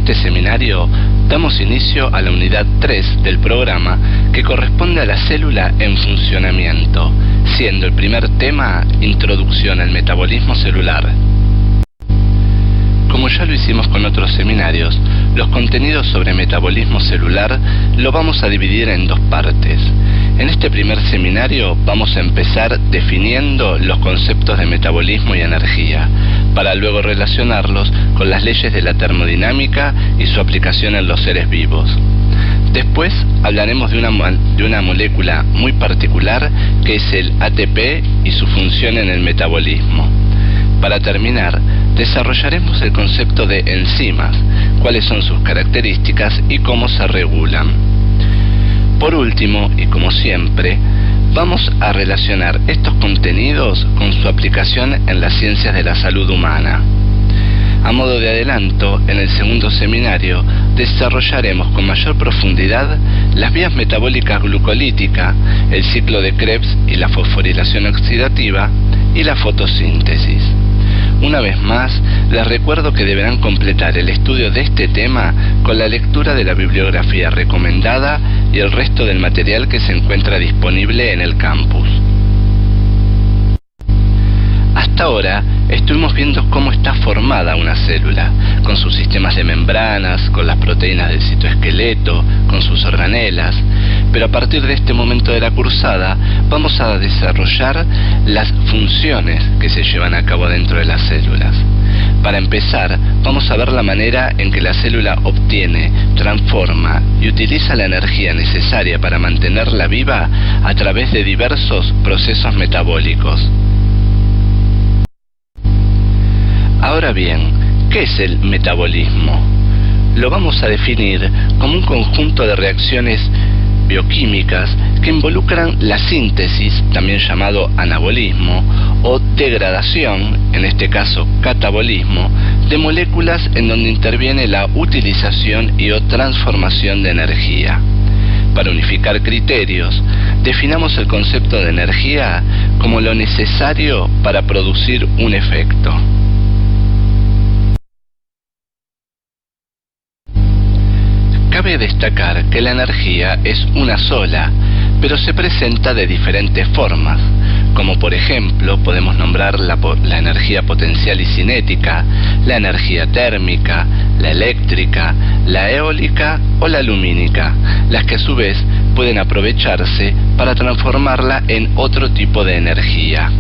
este seminario damos inicio a la unidad 3 del programa que corresponde a la célula en funcionamiento, siendo el primer tema Introducción al metabolismo celular. Como ya lo hicimos con otros seminarios, los contenidos sobre metabolismo celular lo vamos a dividir en dos partes. En este primer seminario vamos a empezar definiendo los conceptos de metabolismo y energía, para luego relacionarlos con las leyes de la termodinámica y su aplicación en los seres vivos. Después hablaremos de una molécula muy particular que es el ATP y su función en el metabolismo. Para terminar, desarrollaremos el concepto de enzimas, cuáles son sus características y cómo se regulan. Por último, y como siempre, vamos a relacionar estos contenidos con su aplicación en las ciencias de la salud humana. A modo de adelanto, en el segundo seminario desarrollaremos con mayor profundidad las vías metabólicas glucolítica, el ciclo de Krebs y la fosforilación oxidativa y la fotosíntesis. Una vez más, les recuerdo que deberán completar el estudio de este tema con la lectura de la bibliografía recomendada y el resto del material que se encuentra disponible en el campus. Hasta ahora estuvimos viendo cómo está formada una célula, con sus sistemas de membranas, con las proteínas del citoesqueleto, con sus organelas, pero a partir de este momento de la cursada vamos a desarrollar las funciones que se llevan a cabo dentro de las células. Para empezar, vamos a ver la manera en que la célula obtiene, transforma y utiliza la energía necesaria para mantenerla viva a través de diversos procesos metabólicos. Ahora bien, ¿qué es el metabolismo? Lo vamos a definir como un conjunto de reacciones bioquímicas que involucran la síntesis, también llamado anabolismo, o degradación, en este caso catabolismo, de moléculas en donde interviene la utilización y o transformación de energía. Para unificar criterios, definamos el concepto de energía como lo necesario para producir un efecto. Cabe destacar que la energía es una sola, pero se presenta de diferentes formas, como por ejemplo podemos nombrar la energía potencial y cinética, la energía térmica, la eléctrica, la eólica o la lumínica, las que a su vez pueden aprovecharse para transformarla en otro tipo de energía.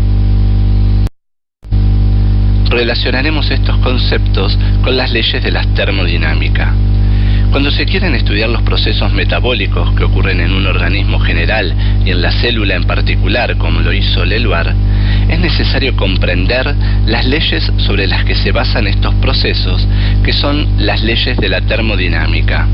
Relacionaremos estos conceptos con las leyes de la termodinámica. Cuando se quieren estudiar los procesos metabólicos que ocurren en un organismo general y en la célula en particular, como lo hizo Leloir, es necesario comprender las leyes sobre las que se basan estos procesos, que son las leyes de la termodinámica.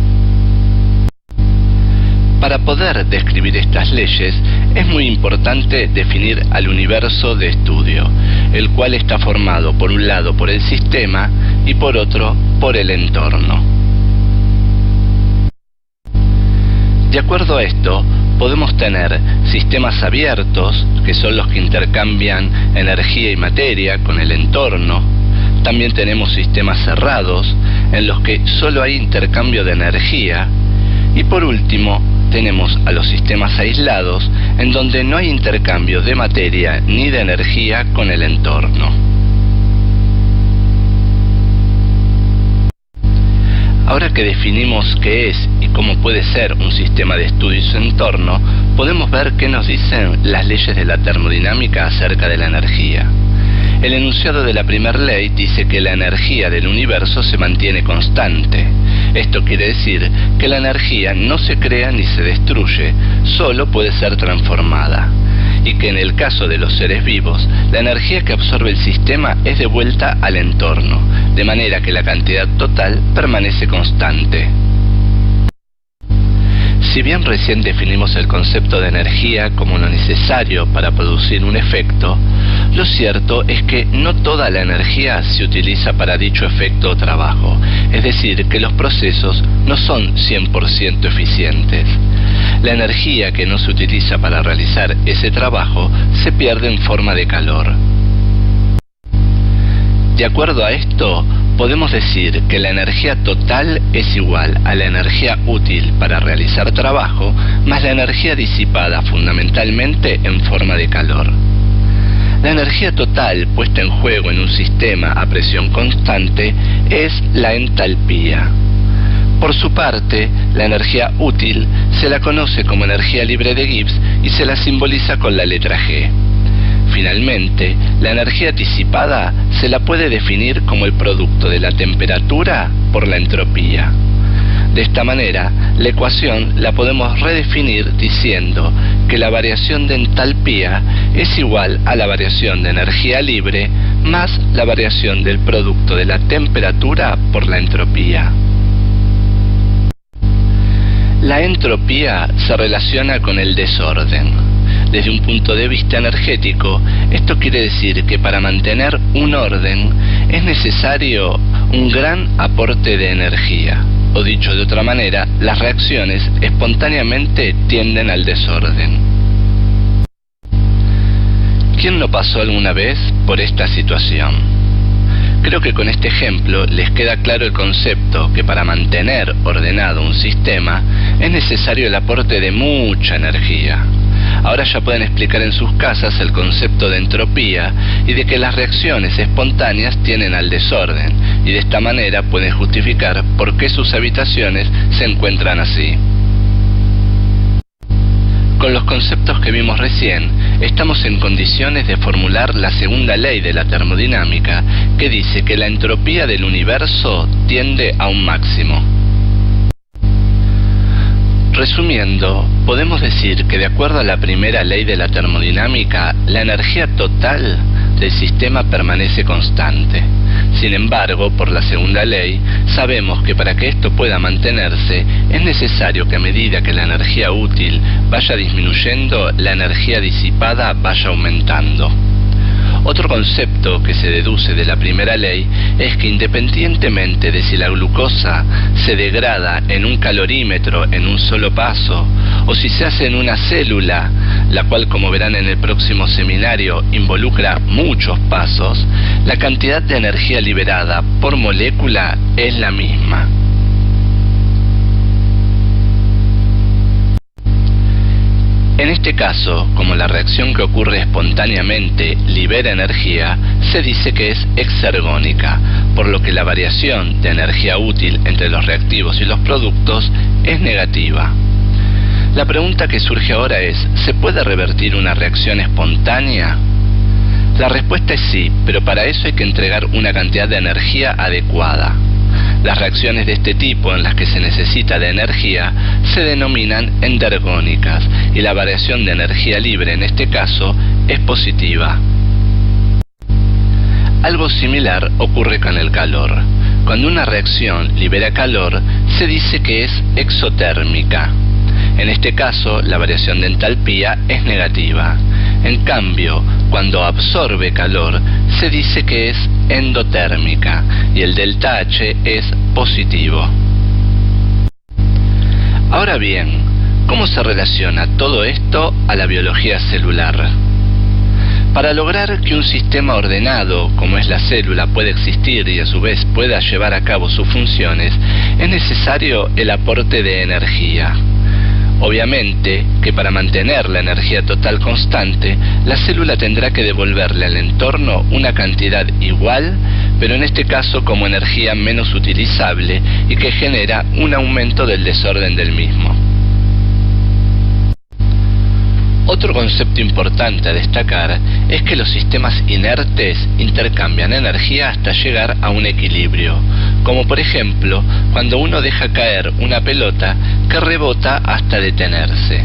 Para poder describir estas leyes, es muy importante definir al universo de estudio, el cual está formado por un lado por el sistema y por otro por el entorno. De acuerdo a esto, podemos tener sistemas abiertos, que son los que intercambian energía y materia con el entorno. También tenemos sistemas cerrados, en los que solo hay intercambio de energía. Y por último, tenemos a los sistemas aislados, en donde no hay intercambio de materia ni de energía con el entorno. Ahora que definimos qué es y cómo puede ser un sistema de estudio y su entorno, podemos ver qué nos dicen las leyes de la termodinámica acerca de la energía. El enunciado de la primera ley dice que la energía del universo se mantiene constante. Esto quiere decir que la energía no se crea ni se destruye, solo puede ser transformada. Y que en el caso de los seres vivos, la energía que absorbe el sistema es devuelta al entorno, de manera que la cantidad total permanece constante. Si bien recién definimos el concepto de energía como lo necesario para producir un efecto, lo cierto es que no toda la energía se utiliza para dicho efecto o trabajo, es decir, que los procesos no son 100% eficientes. La energía que no se utiliza para realizar ese trabajo se pierde en forma de calor. De acuerdo a esto, podemos decir que la energía total es igual a la energía útil para realizar trabajo más la energía disipada fundamentalmente en forma de calor. La energía total puesta en juego en un sistema a presión constante es la entalpía. Por su parte, la energía útil se la conoce como energía libre de Gibbs y se la simboliza con la letra G. Finalmente, la energía disipada se la puede definir como el producto de la temperatura por la entropía. De esta manera, la ecuación la podemos redefinir diciendo que la variación de entalpía es igual a la variación de energía libre más la variación del producto de la temperatura por la entropía. La entropía se relaciona con el desorden. Desde un punto de vista energético, esto quiere decir que para mantener un orden es necesario un gran aporte de energía. O dicho de otra manera, las reacciones espontáneamente tienden al desorden. ¿Quién no pasó alguna vez por esta situación? Creo que con este ejemplo les queda claro el concepto que para mantener ordenado un sistema es necesario el aporte de mucha energía. Ahora ya pueden explicar en sus casas el concepto de entropía y de que las reacciones espontáneas tienden al desorden, y de esta manera pueden justificar por qué sus habitaciones se encuentran así. Con los conceptos que vimos recién, estamos en condiciones de formular la segunda ley de la termodinámica, que dice que la entropía del universo tiende a un máximo. Resumiendo, podemos decir que de acuerdo a la primera ley de la termodinámica, la energía total del sistema permanece constante. Sin embargo, por la segunda ley, sabemos que para que esto pueda mantenerse, es necesario que a medida que la energía útil vaya disminuyendo, la energía disipada vaya aumentando. Otro concepto que se deduce de la primera ley es que independientemente de si la glucosa se degrada en un calorímetro en un solo paso, o si se hace en una célula, la cual, como verán en el próximo seminario, involucra muchos pasos, la cantidad de energía liberada por molécula es la misma. En este caso, como la reacción que ocurre espontáneamente libera energía, se dice que es exergónica, por lo que la variación de energía útil entre los reactivos y los productos es negativa. La pregunta que surge ahora es, ¿se puede revertir una reacción espontánea? La respuesta es sí, pero para eso hay que entregar una cantidad de energía adecuada. Las reacciones de este tipo en las que se necesita de energía se denominan endergónicas y la variación de energía libre en este caso es positiva. Algo similar ocurre con el calor. Cuando una reacción libera calor, se dice que es exotérmica. En este caso, la variación de entalpía es negativa. En cambio, cuando absorbe calor, se dice que es endotérmica y el delta H es positivo. Ahora bien, ¿cómo se relaciona todo esto a la biología celular? Para lograr que un sistema ordenado, como es la célula, pueda existir y a su vez pueda llevar a cabo sus funciones, es necesario el aporte de energía. Obviamente que para mantener la energía total constante, la célula tendrá que devolverle al entorno una cantidad igual, pero en este caso como energía menos utilizable y que genera un aumento del desorden del mismo. Otro concepto importante a destacar es que los sistemas inertes intercambian energía hasta llegar a un equilibrio, como por ejemplo cuando uno deja caer una pelota que rebota hasta detenerse.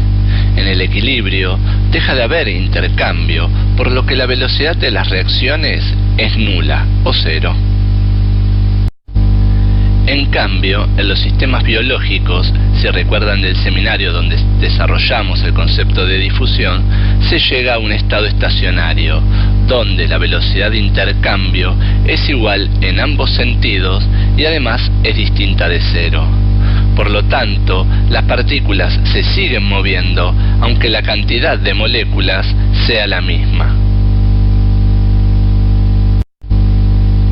En el equilibrio deja de haber intercambio, por lo que la velocidad de las reacciones es nula o cero. En cambio, en los sistemas biológicos, si recuerdan del seminario donde desarrollamos el concepto de difusión, se llega a un estado estacionario, donde la velocidad de intercambio es igual en ambos sentidos y además es distinta de cero. Por lo tanto, las partículas se siguen moviendo, aunque la cantidad de moléculas sea la misma.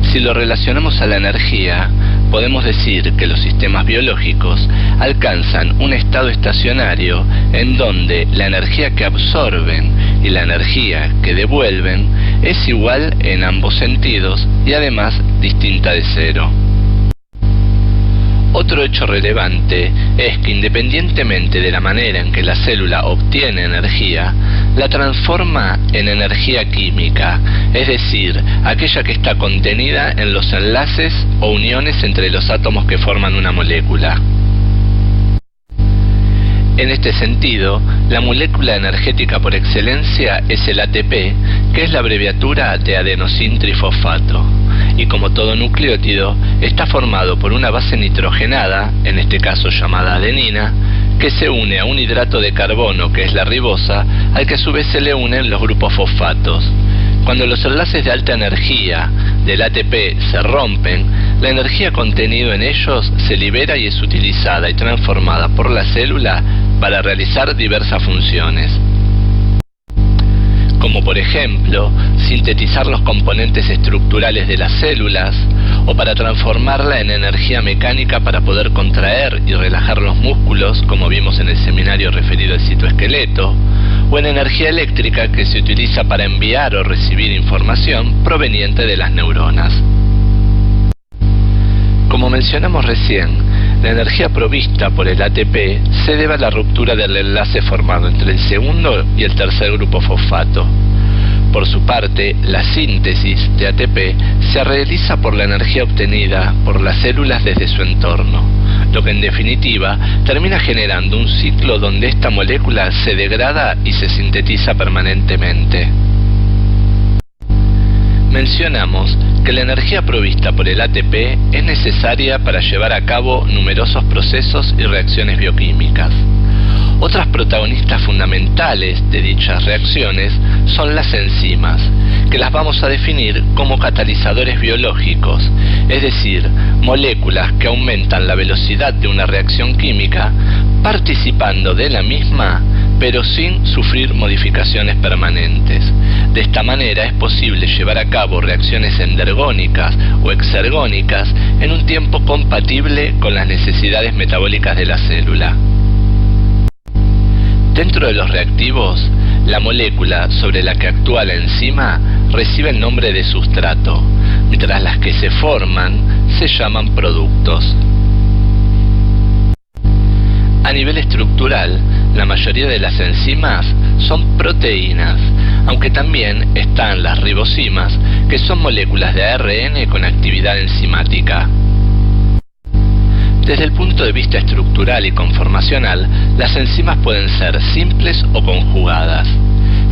Si lo relacionamos a la energía, podemos decir que los sistemas biológicos alcanzan un estado estacionario en donde la energía que absorben y la energía que devuelven es igual en ambos sentidos y además distinta de cero. Otro hecho relevante es que independientemente de la manera en que la célula obtiene energía, la transforma en energía química, es decir, aquella que está contenida en los enlaces o uniones entre los átomos que forman una molécula. En este sentido, la molécula energética por excelencia es el ATP, que es la abreviatura de adenosín-trifosfato, y como todo nucleótido, está formado por una base nitrogenada, en este caso llamada adenina, que se une a un hidrato de carbono, que es la ribosa, al que a su vez se le unen los grupos fosfatos. Cuando los enlaces de alta energía del ATP se rompen, la energía contenida en ellos se libera y es utilizada y transformada por la célula para realizar diversas funciones, como por ejemplo, sintetizar los componentes estructurales de las células, o para transformarla en energía mecánica para poder contraer y relajar los músculos, como vimos en el seminario referido al citoesqueleto, o en energía eléctrica que se utiliza para enviar o recibir información proveniente de las neuronas. Como mencionamos recién, la energía provista por el ATP se debe a la ruptura del enlace formado entre el segundo y el tercer grupo fosfato. Por su parte, la síntesis de ATP se realiza por la energía obtenida por las células desde su entorno, lo que en definitiva termina generando un ciclo donde esta molécula se degrada y se sintetiza permanentemente. Mencionamos que la energía provista por el ATP es necesaria para llevar a cabo numerosos procesos y reacciones bioquímicas. Otras protagonistas fundamentales de dichas reacciones son las enzimas, que las vamos a definir como catalizadores biológicos, es decir, moléculas que aumentan la velocidad de una reacción química participando de la misma, pero sin sufrir modificaciones permanentes. De esta manera es posible llevar a cabo reacciones endergónicas o exergónicas en un tiempo compatible con las necesidades metabólicas de la célula. Dentro de los reactivos, la molécula sobre la que actúa la enzima recibe el nombre de sustrato, mientras las que se forman se llaman productos. A nivel estructural, la mayoría de las enzimas son proteínas, aunque también están las ribosimas, que son moléculas de ARN con actividad enzimática. Desde el punto de vista estructural y conformacional, las enzimas pueden ser simples o conjugadas.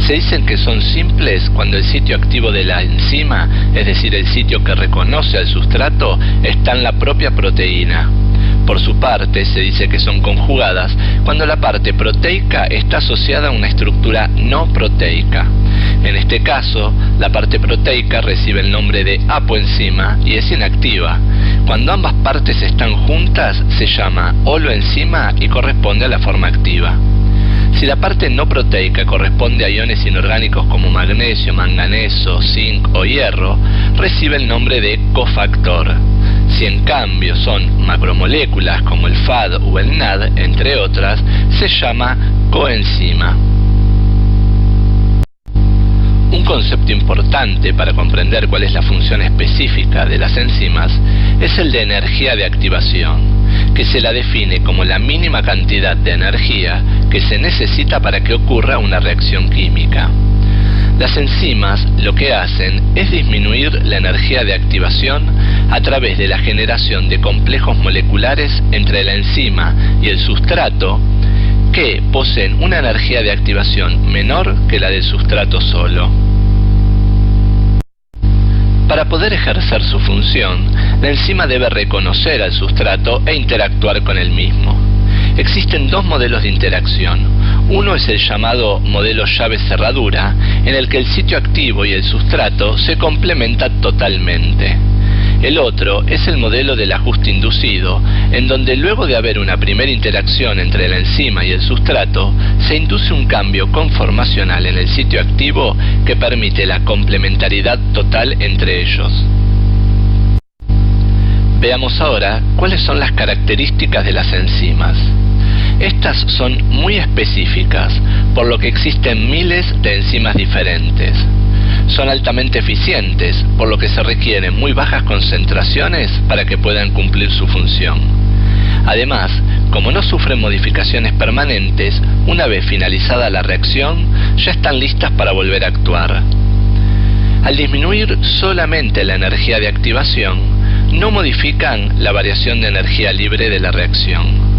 Se dicen que son simples cuando el sitio activo de la enzima, es decir, el sitio que reconoce al sustrato, está en la propia proteína. Por su parte, se dice que son conjugadas cuando la parte proteica está asociada a una estructura no proteica. En este caso, la parte proteica recibe el nombre de apoenzima y es inactiva. Cuando ambas partes están juntas, se llama holoenzima y corresponde a la forma activa. Si la parte no proteica corresponde a iones inorgánicos como magnesio, manganeso, zinc o hierro, recibe el nombre de cofactor. Si en cambio son macromoléculas como el FAD o el NAD, entre otras, se llama coenzima. Un concepto importante para comprender cuál es la función específica de las enzimas es el de energía de activación, que se la define como la mínima cantidad de energía que se necesita para que ocurra una reacción química. Las enzimas lo que hacen es disminuir la energía de activación a través de la generación de complejos moleculares entre la enzima y el sustrato que poseen una energía de activación menor que la del sustrato solo. Para poder ejercer su función, la enzima debe reconocer al sustrato e interactuar con el mismo. Existen dos modelos de interacción. Uno es el llamado modelo llave-cerradura, en el que el sitio activo y el sustrato se complementan totalmente. El otro es el modelo del ajuste inducido, en donde luego de haber una primera interacción entre la enzima y el sustrato, se induce un cambio conformacional en el sitio activo que permite la complementariedad total entre ellos. Veamos ahora cuáles son las características de las enzimas. Estas son muy específicas, por lo que existen miles de enzimas diferentes. Son altamente eficientes, por lo que se requieren muy bajas concentraciones para que puedan cumplir su función. Además, como no sufren modificaciones permanentes, una vez finalizada la reacción, ya están listas para volver a actuar. Al disminuir solamente la energía de activación, no modifican la variación de energía libre de la reacción.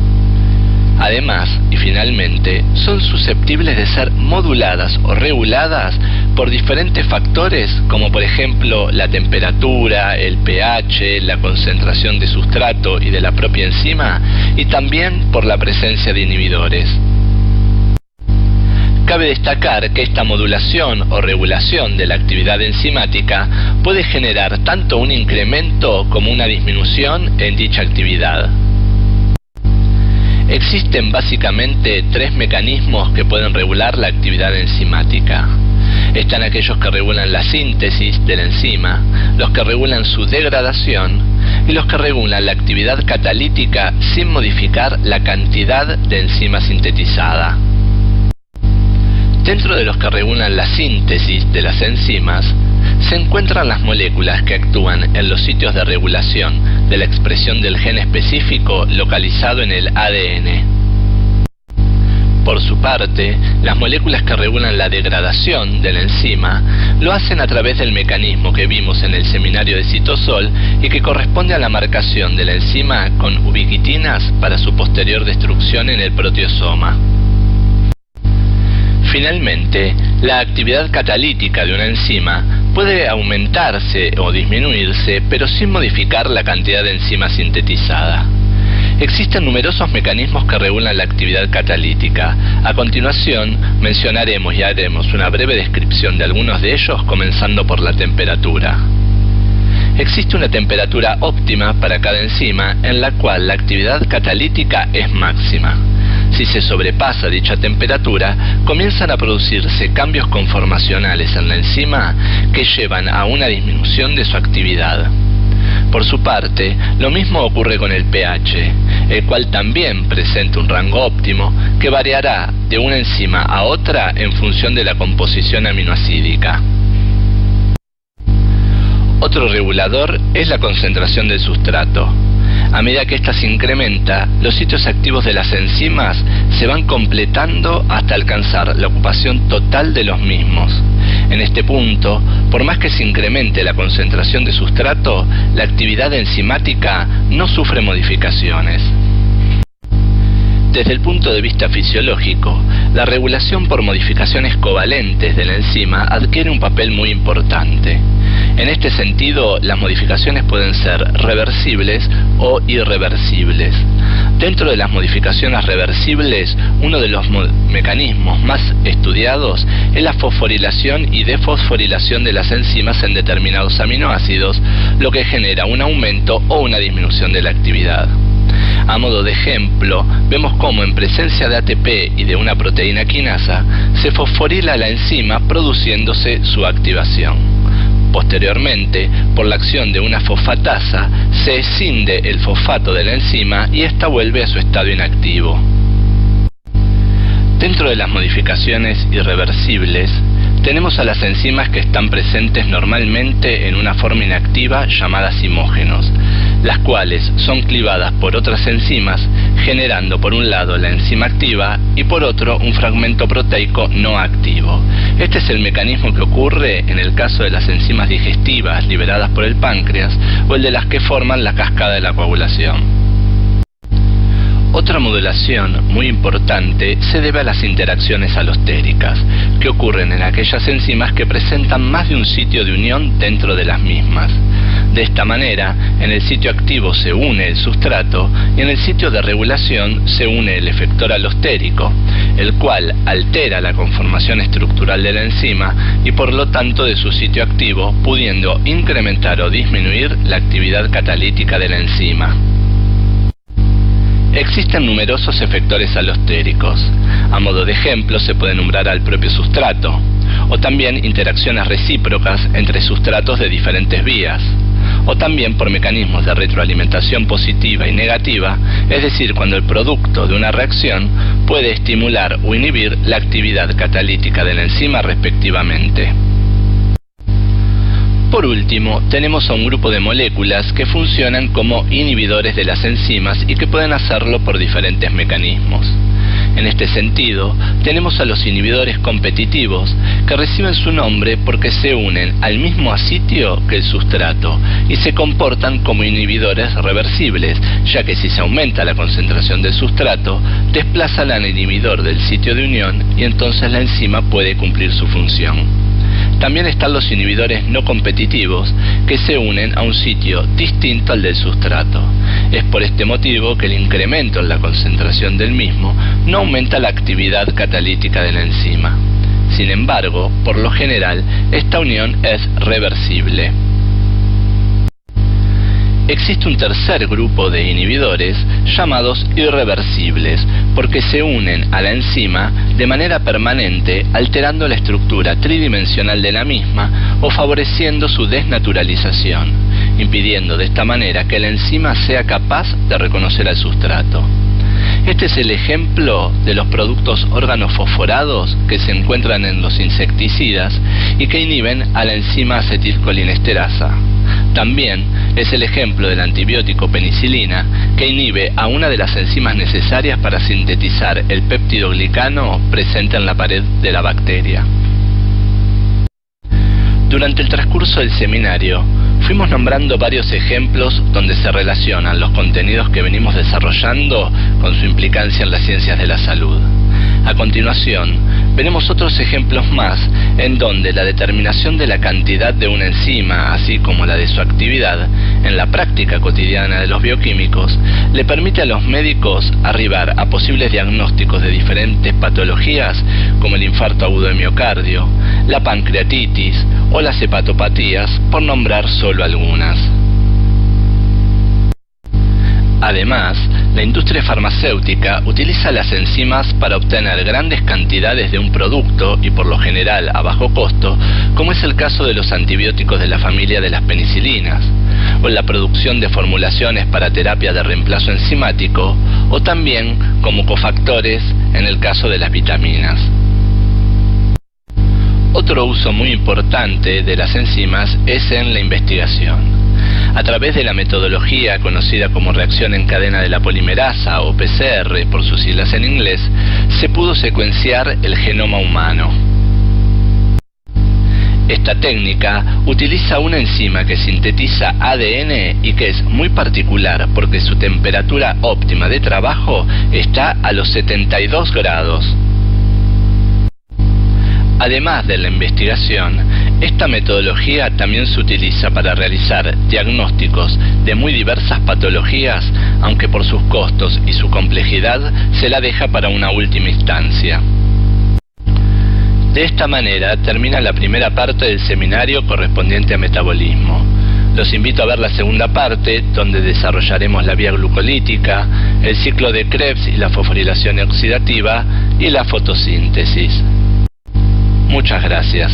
Además, y finalmente, son susceptibles de ser moduladas o reguladas por diferentes factores, como por ejemplo la temperatura, el pH, la concentración de sustrato y de la propia enzima, y también por la presencia de inhibidores. Cabe destacar que esta modulación o regulación de la actividad enzimática puede generar tanto un incremento como una disminución en dicha actividad. Existen básicamente tres mecanismos que pueden regular la actividad enzimática. Están aquellos que regulan la síntesis de la enzima, los que regulan su degradación y los que regulan la actividad catalítica sin modificar la cantidad de enzima sintetizada. Dentro de los que regulan la síntesis de las enzimas, se encuentran las moléculas que actúan en los sitios de regulación de la expresión del gen específico localizado en el ADN. Por su parte, las moléculas que regulan la degradación de la enzima lo hacen a través del mecanismo que vimos en el seminario de citosol y que corresponde a la marcación de la enzima con ubiquitinas para su posterior destrucción en el proteosoma. Finalmente, la actividad catalítica de una enzima puede aumentarse o disminuirse, pero sin modificar la cantidad de enzima sintetizada. Existen numerosos mecanismos que regulan la actividad catalítica. A continuación, mencionaremos y haremos una breve descripción de algunos de ellos, comenzando por la temperatura. Existe una temperatura óptima para cada enzima en la cual la actividad catalítica es máxima. Si se sobrepasa dicha temperatura, comienzan a producirse cambios conformacionales en la enzima que llevan a una disminución de su actividad. Por su parte, lo mismo ocurre con el pH, el cual también presenta un rango óptimo que variará de una enzima a otra en función de la composición aminoacídica. Otro regulador es la concentración del sustrato. A medida que ésta se incrementa, los sitios activos de las enzimas se van completando hasta alcanzar la ocupación total de los mismos. En este punto, por más que se incremente la concentración de sustrato, la actividad enzimática no sufre modificaciones. Desde el punto de vista fisiológico, la regulación por modificaciones covalentes de la enzima adquiere un papel muy importante. En este sentido, las modificaciones pueden ser reversibles o irreversibles. Dentro de las modificaciones reversibles, uno de los mecanismos más estudiados es la fosforilación y defosforilación de las enzimas en determinados aminoácidos, lo que genera un aumento o una disminución de la actividad. A modo de ejemplo, vemos cómo en presencia de ATP y de una proteína quinasa, se fosforila la enzima produciéndose su activación. Posteriormente, por la acción de una fosfatasa, se escinde el fosfato de la enzima y ésta vuelve a su estado inactivo. Dentro de las modificaciones irreversibles, tenemos a las enzimas que están presentes normalmente en una forma inactiva llamada zimógenos, las cuales son clivadas por otras enzimas, generando por un lado la enzima activa y por otro un fragmento proteico no activo. Este es el mecanismo que ocurre en el caso de las enzimas digestivas liberadas por el páncreas o el de las que forman la cascada de la coagulación. Otra modulación muy importante se debe a las interacciones alostéricas, que ocurren en aquellas enzimas que presentan más de un sitio de unión dentro de las mismas. De esta manera, en el sitio activo se une el sustrato y en el sitio de regulación se une el efector alostérico, el cual altera la conformación estructural de la enzima y por lo tanto de su sitio activo, pudiendo incrementar o disminuir la actividad catalítica de la enzima. Existen numerosos efectores alostéricos. A modo de ejemplo se puede nombrar al propio sustrato, o también interacciones recíprocas entre sustratos de diferentes vías. o también por mecanismos de retroalimentación positiva y negativa, es decir, cuando el producto de una reacción puede estimular o inhibir la actividad catalítica de la enzima respectivamente. Por último, tenemos a un grupo de moléculas que funcionan como inhibidores de las enzimas y que pueden hacerlo por diferentes mecanismos. En este sentido, tenemos a los inhibidores competitivos, que reciben su nombre porque se unen al mismo asitio que el sustrato y se comportan como inhibidores reversibles, ya que si se aumenta la concentración del sustrato, desplazan al inhibidor del sitio de unión y entonces la enzima puede cumplir su función. También están los inhibidores no competitivos, que se unen a un sitio distinto al del sustrato. Es por este motivo que el incremento en la concentración del mismo no aumenta la actividad catalítica de la enzima. Sin embargo, por lo general, esta unión es reversible. Existe un tercer grupo de inhibidores llamados irreversibles, porque se unen a la enzima de manera permanente, alterando la estructura tridimensional de la misma o favoreciendo su desnaturalización, impidiendo de esta manera que la enzima sea capaz de reconocer al sustrato. Este es el ejemplo de los productos organofosforados que se encuentran en los insecticidas y que inhiben a la enzima acetilcolinesterasa. También es el ejemplo del antibiótico penicilina, que inhibe a una de las enzimas necesarias para sintetizar el péptidoglicano presente en la pared de la bacteria. Durante el transcurso del seminario, fuimos nombrando varios ejemplos donde se relacionan los contenidos que venimos desarrollando con su implicancia en las ciencias de la salud. A continuación, veremos otros ejemplos más en donde la determinación de la cantidad de una enzima, así como la de su actividad, en la práctica cotidiana de los bioquímicos, le permite a los médicos arribar a posibles diagnósticos de diferentes patologías como el infarto agudo de miocardio, la pancreatitis o las hepatopatías, por nombrar solo algunas. Además, la industria farmacéutica utiliza las enzimas para obtener grandes cantidades de un producto y por lo general a bajo costo, como es el caso de los antibióticos de la familia de las penicilinas, o en la producción de formulaciones para terapia de reemplazo enzimático, o también como cofactores en el caso de las vitaminas. Otro uso muy importante de las enzimas es en la investigación. A través de la metodología conocida como reacción en cadena de la polimerasa o PCR por sus siglas en inglés, se pudo secuenciar el genoma humano. Esta técnica utiliza una enzima que sintetiza ADN y que es muy particular porque su temperatura óptima de trabajo está a los 72 grados. Además de la investigación, esta metodología también se utiliza para realizar diagnósticos de muy diversas patologías, aunque por sus costos y su complejidad se la deja para una última instancia. De esta manera termina la primera parte del seminario correspondiente a metabolismo. Los invito a ver la segunda parte, donde desarrollaremos la vía glucolítica, el ciclo de Krebs y la fosforilación oxidativa y la fotosíntesis. Muchas gracias.